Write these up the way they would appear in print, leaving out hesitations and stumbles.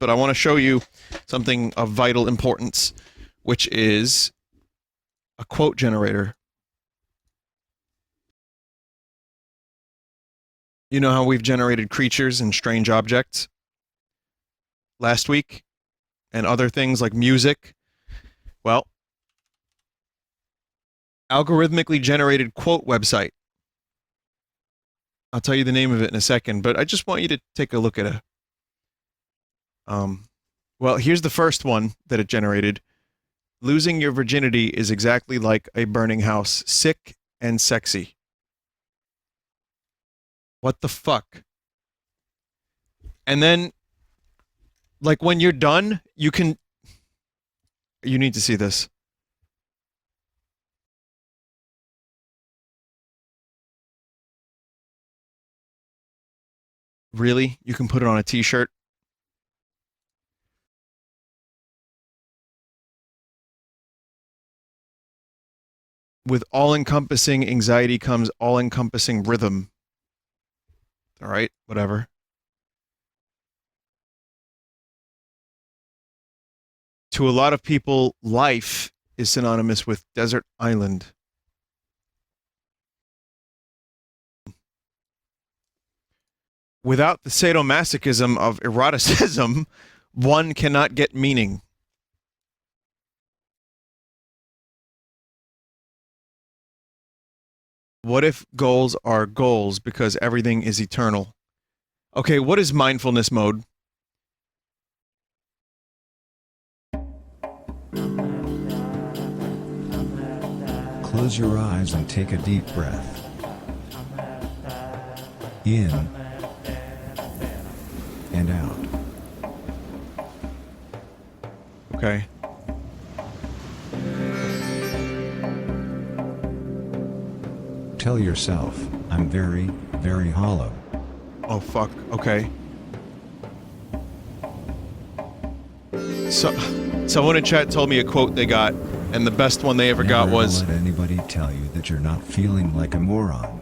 but I want to show you something of vital importance, which is a quote generator. You know how we've generated creatures and strange objects last week and other things like music? Well, algorithmically generated quote website. I'll tell you the name of it in a second, but I just want you to take a look at it. Well, here's the first one that it generated. Losing your virginity is exactly like a burning house, sick and sexy. What the fuck? And then, like, when you're done, you need to see this. Really? You can put it on a t-shirt? With all-encompassing anxiety comes all-encompassing rhythm. All right, whatever. To a lot of people, life is synonymous with desert island. Without the sadomasochism of eroticism, one cannot get meaning. What if goals are goals because everything is eternal? Okay, what is mindfulness mode? Close your eyes and take a deep breath. In and out. Okay. Tell yourself, I'm very, very hollow. Oh, fuck. Okay. So, someone in chat told me a quote they got, and the best one they ever got was... Never let anybody tell you that you're not feeling like a moron.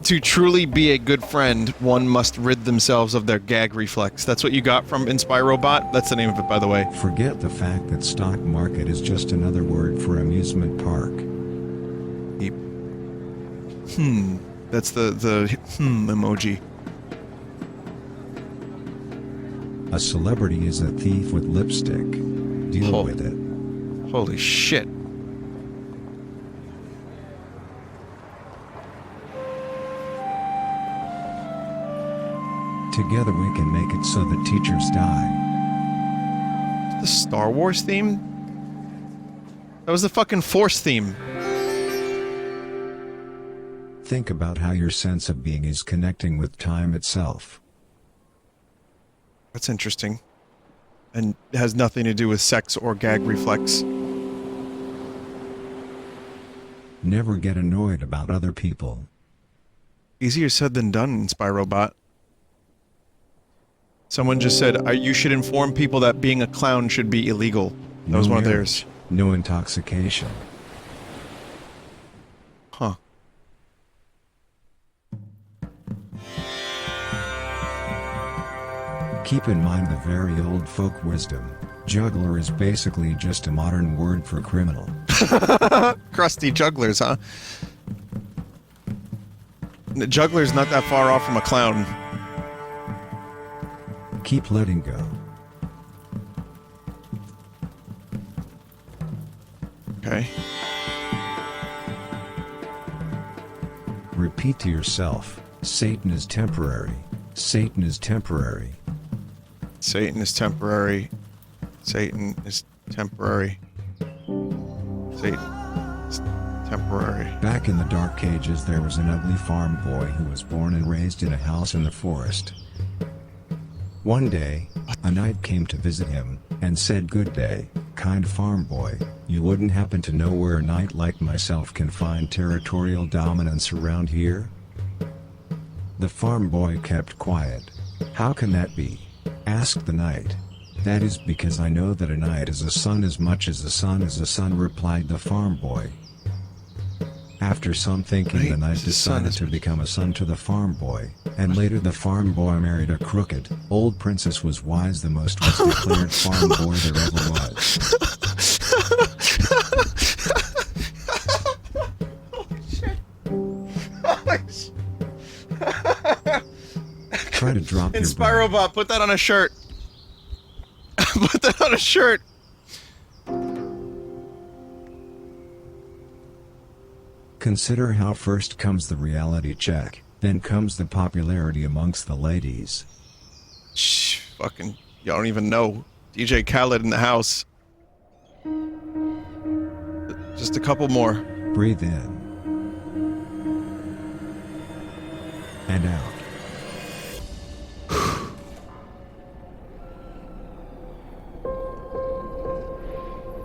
To truly be a good friend, one must rid themselves of their gag reflex. That's what you got from InspiroBot? That's the name of it, by the way. Forget the fact that stock market is just another word for amusement park. That's the emoji. A celebrity is a thief with lipstick. Deal with it. Holy shit. Together we can make it so that teachers die. The Star Wars theme? That was the fucking Force theme. Think about how your sense of being is connecting with time itself. That's interesting. And it has nothing to do with sex or gag reflex. Never get annoyed about other people. Easier said than done, InspiroBot. Someone just said, you should inform people that being a clown should be illegal. That was one of theirs. No intoxication. Huh. Keep in mind the very old folk wisdom. Juggler is basically just a modern word for criminal. Crusty jugglers, huh? The juggler's not that far off from a clown. Keep letting go. Okay. Repeat to yourself, Satan is temporary. Satan is temporary. Satan is temporary. Satan is temporary. Satan is temporary. Back in the dark ages there was an ugly farm boy who was born and raised in a house in the forest. One day, a knight came to visit him, and said, "Good day, kind farm boy, you wouldn't happen to know where a knight like myself can find territorial dominance around here?" The farm boy kept quiet. "How can that be?" asked the knight. "That is because I know that a knight is a son as much as a son is a son," replied the farm boy. After some thinking, the knight decided to become a son to the farm boy, And later the farm boy married a crooked, old princess was wise, the most was declared farm boy there ever was. Try to drop your InspiroBot, put that on a shirt. Put that on a shirt. Consider how first comes the reality check, then comes the popularity amongst the ladies. Shh, fucking, y'all don't even know. DJ Khaled in the house. Just a couple more. Breathe in. And out.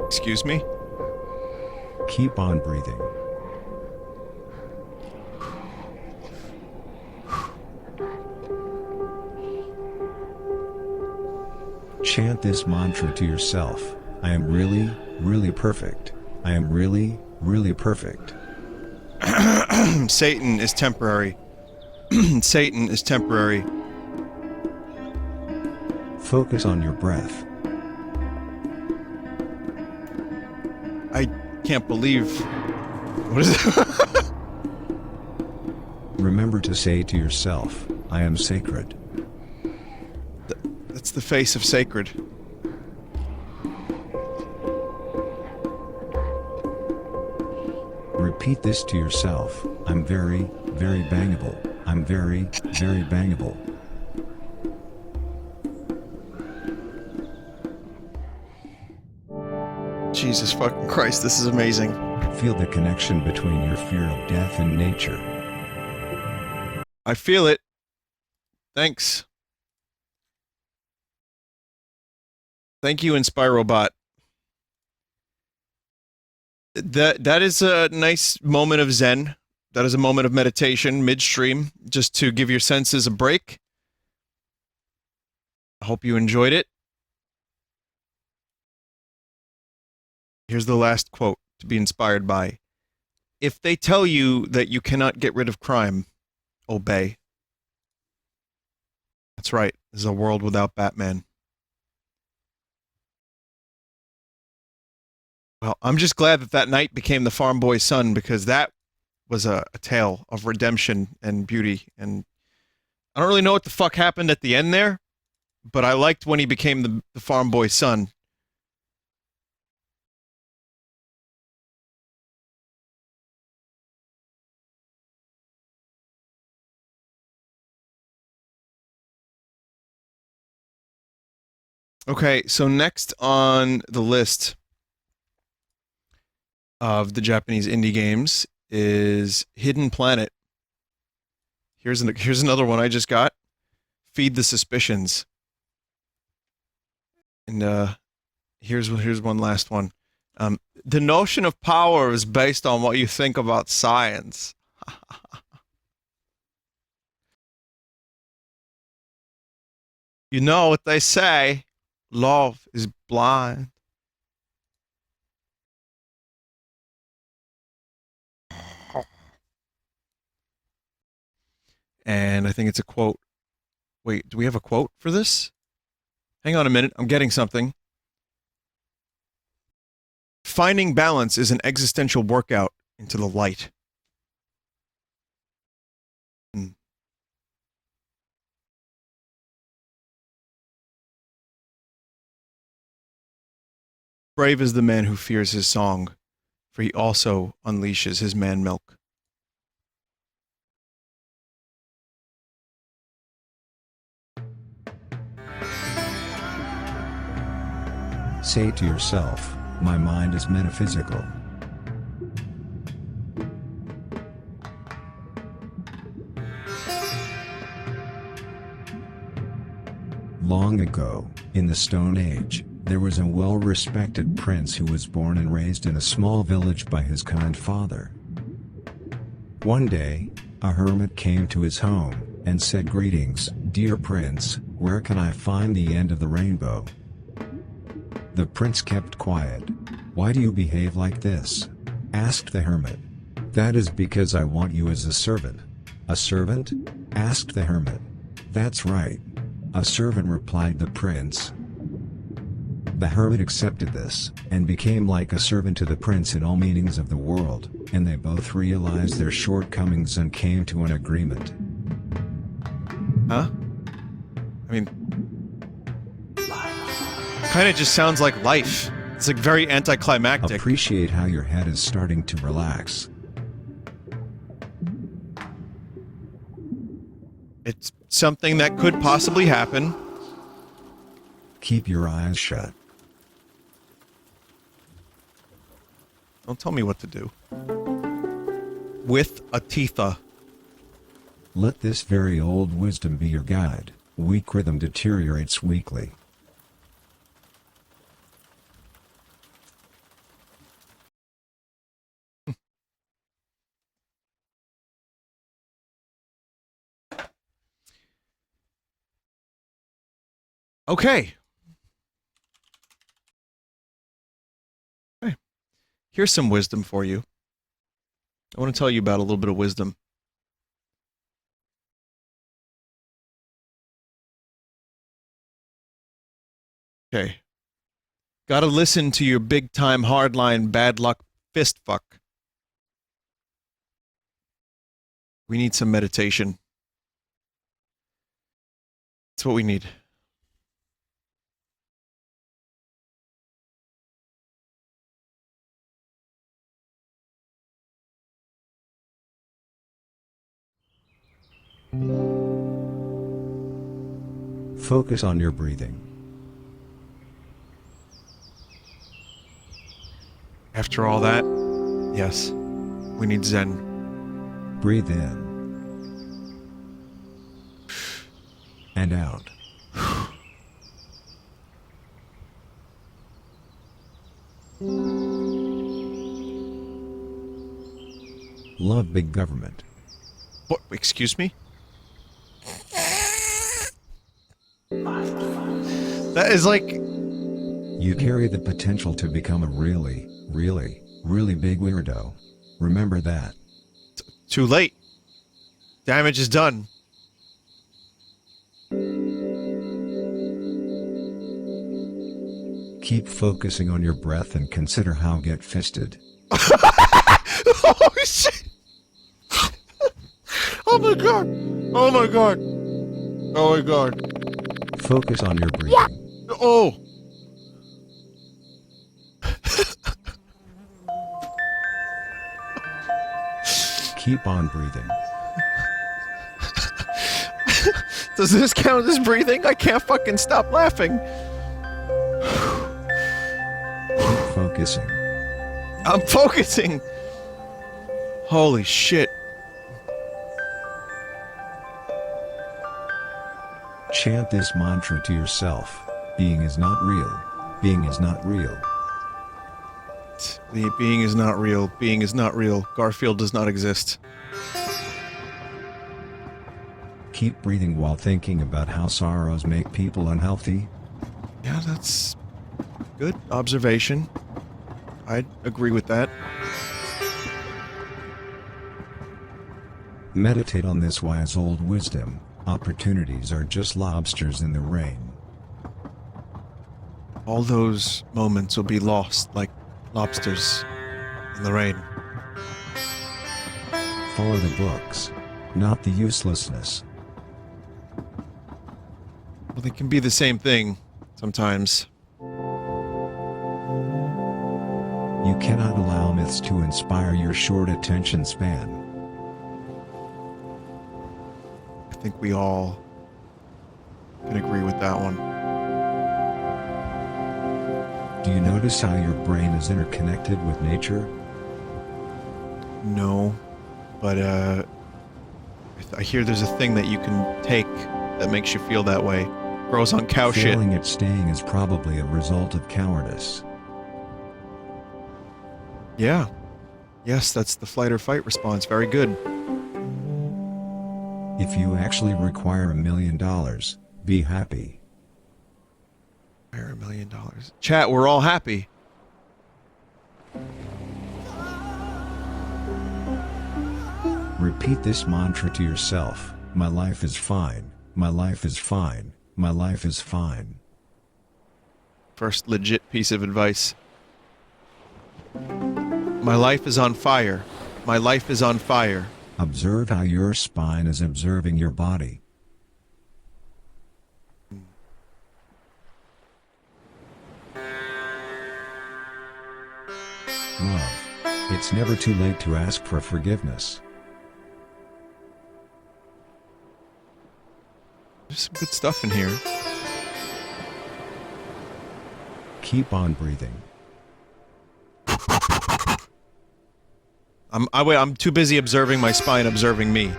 Excuse me? Keep on breathing. Chant this mantra to yourself. I am really, really perfect. I am really, really perfect. Satan is temporary. Satan is temporary. Focus on your breath. I can't believe... What is it? Remember to say to yourself, I am sacred. That's the face of sacred. Repeat this to yourself. I'm very, very bangable. I'm very, very bangable. Jesus fucking Christ, this is amazing. Feel the connection between your fear of death and nature. I feel it. Thanks. Thank you, InspiroBot. That is a nice moment of zen. That is a moment of meditation midstream, just to give your senses a break. I hope you enjoyed it. Here's the last quote to be inspired by. If they tell you that you cannot get rid of crime, obey. That's right. This is a world without Batman. Well, I'm just glad that that knight became the farm boy's son, because that was a tale of redemption and beauty. And I don't really know what the fuck happened at the end there, but I liked when he became the farm boy's son. Okay, so next on the list of the Japanese indie games is Hidden Planet. Here's another one I just got. Feed the Suspicions. And here's one last one. The notion of power is based on what you think about science. You know what they say. Love is blind. And I think it's a quote. Wait, do we have a quote for this? Hang on a minute, I'm getting something. Finding balance is an existential workout into the light. Brave is the man who fears his song, for he also unleashes his man milk. Say to yourself, my mind is metaphysical. Long ago, in the Stone Age, there was a well-respected prince who was born and raised in a small village by his kind father. One day, a hermit came to his home, and said, "Greetings, dear prince, where can I find the end of the rainbow?" The prince kept quiet. "Why do you behave like this?" asked the hermit. "That is because I want you as a servant." "A servant?" asked the hermit. "That's right." A servant replied the prince. The hermit accepted this, and became like a servant to the prince in all meanings of the world, and they both realized their shortcomings and came to an agreement. Huh? I mean... Kinda just sounds like life. It's like very anticlimactic. Appreciate how your head is starting to relax. It's something that could possibly happen. Keep your eyes shut. Don't tell me what to do. With a teetha. Let this very old wisdom be your guide. Weak rhythm deteriorates weakly. Okay. Here's some wisdom for you. I want to tell you about a little bit of wisdom. Okay. Gotta listen to your big-time hardline bad luck fist fuck. We need some meditation. That's what we need. Focus on your breathing. After all that, yes, we need Zen. Breathe in. And out. Love big government. What? Excuse me? That is like... You carry the potential to become a really, really, really big weirdo. Remember that. Too late. Damage is done. Keep focusing on your breath and consider how get fisted. Oh shit! Oh my god! Oh my god! Oh my god! Focus on your breathing. Oh! Keep on breathing. Does this count as breathing? I can't fucking stop laughing. Keep focusing. I'm focusing! Holy shit. Chant this mantra to yourself. Being is not real. Being is not real. The being is not real. Being is not real. Garfield does not exist. Keep breathing while thinking about how sorrows make people unhealthy. Yeah, that's good observation. I'd agree with that. Meditate on this wise old wisdom. Opportunities are just lobsters in the rain. All those moments will be lost like lobsters in the rain. Follow the books, not the uselessness. Well, they can be the same thing sometimes. You cannot allow myths to inspire your short attention span. I think we all can agree with that one. Do you notice how your brain is interconnected with nature? No, but I hear there's a thing that you can take that makes you feel that way. Grows on cow shit. Failing at staying is probably a result of cowardice. Yeah. Yes, that's the flight or fight response. Very good. If you actually require $1 million, be happy. Require $1 million. Chat, we're all happy. Repeat this mantra to yourself. My life is fine. My life is fine. My life is fine. First legit piece of advice. My life is on fire. My life is on fire. Observe how your spine is observing your body. Love. It's never too late to ask for forgiveness. There's some good stuff in here. Keep on breathing. I'm too busy observing my spine observing me.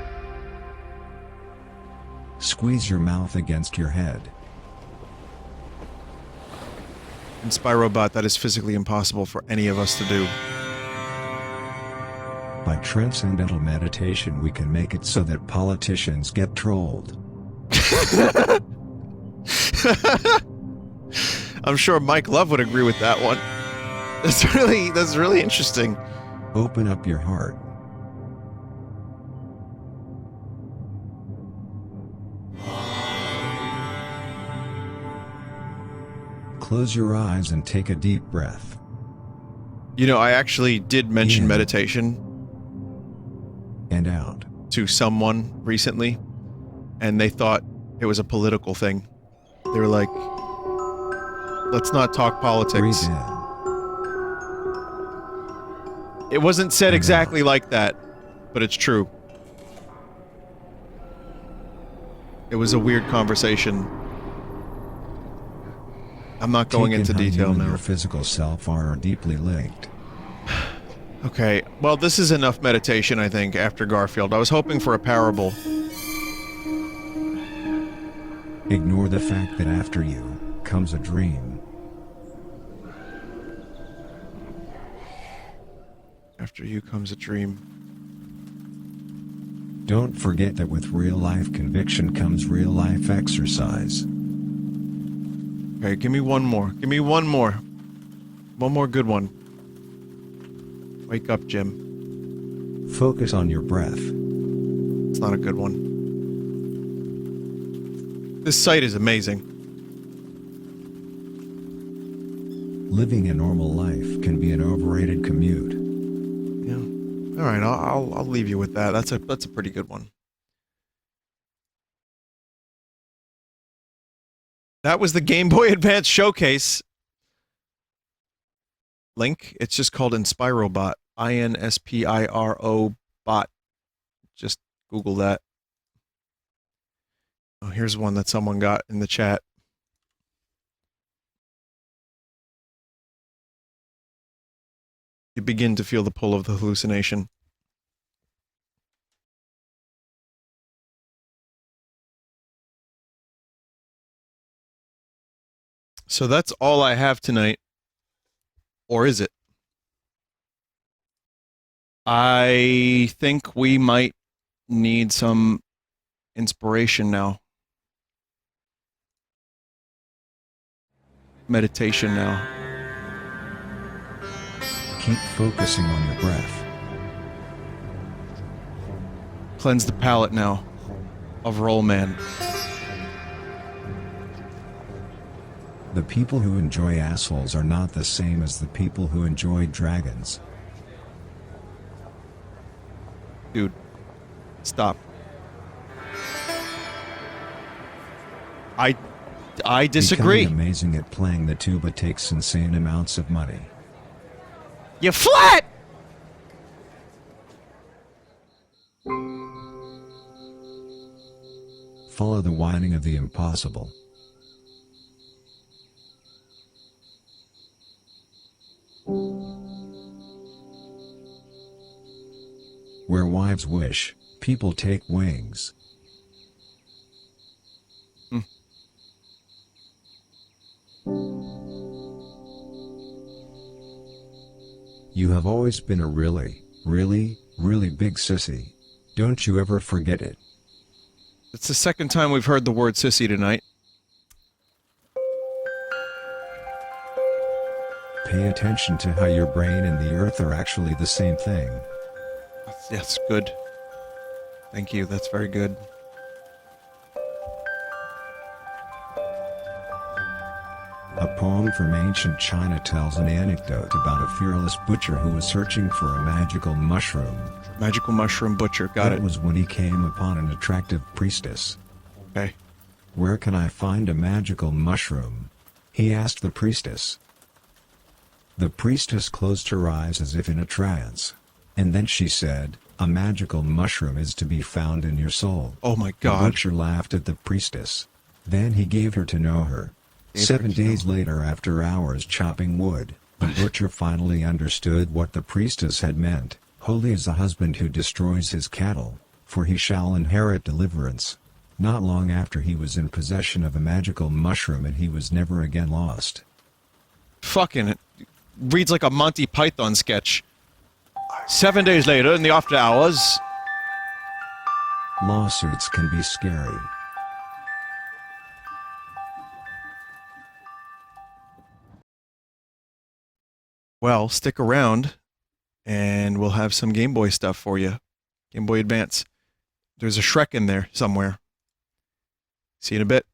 Squeeze your mouth against your head. InspiroBot, that is physically impossible for any of us to do. By transcendental meditation we can make it so that politicians get trolled. I'm sure Mike Love would agree with that one. That's really interesting. Open up your heart. Close your eyes and take a deep breath. You know, I actually did mention In. meditation And out. to someone recently, and they thought it was a political thing. They were like, let's not talk politics. Breathe in. It wasn't said exactly like that, but it's true. It was a weird conversation. I'm not going into detail now. now. Your physical self are deeply linked. Okay, well, this is enough meditation, I think, after Garfield. I was hoping for a parable. Ignore the fact that after you comes a dream. After you comes a dream. Don't forget that with real-life conviction comes real-life exercise. Okay, give me one more. Give me one more. One more good one. Wake up, Jim. Focus on your breath. It's not a good one. This site is amazing. Living a normal life can be an overrated commute. Yeah. All right, I'll leave you with that. That's a pretty good one. That was the Game Boy Advance Showcase. Link. It's just called InspiroBot. INSPIRO bot. Just Google that. Oh, here's one that someone got in the chat. You begin to feel the pull of the hallucination. So that's all I have tonight. Or is it? I think we might need some inspiration now. Meditation now. Keep focusing on your breath. Cleanse the palate now of Rollman. The people who enjoy assholes are not the same as the people who enjoy dragons. Dude, stop. I disagree. Becoming amazing at playing the tuba takes insane amounts of money. You flat! Follow the whining of the impossible. Where wives wish, people take wings. You have always been a really, really, really big sissy. Don't you ever forget it. It's the second time we've heard the word sissy tonight. Pay attention to how your brain and the earth are actually the same thing. That's good. Thank you, that's very good. A poem from ancient China tells an anecdote about a fearless butcher who was searching for a magical mushroom. Magical mushroom butcher. Got That it. was when he came upon an attractive priestess. Okay. "Where can I find a magical mushroom?" he asked the priestess. The priestess closed her eyes as if in a trance. And then she said, "A magical mushroom is to be found in your soul." Oh my The God. butcher laughed at the priestess. Then he gave her to know her. Gave her 7 to know days later, after hours chopping wood, the butcher finally understood what the priestess had meant. "Holy is the husband who destroys his cattle, for he shall inherit deliverance." Not long after, he was in possession of a magical mushroom and he was never again lost. Fucking reads like a Monty Python sketch. 7 days later, in the after hours. Lawsuits can be scary. Well, stick around, and we'll have some Game Boy stuff for you. Game Boy Advance. There's a Shrek in there somewhere. See you in a bit.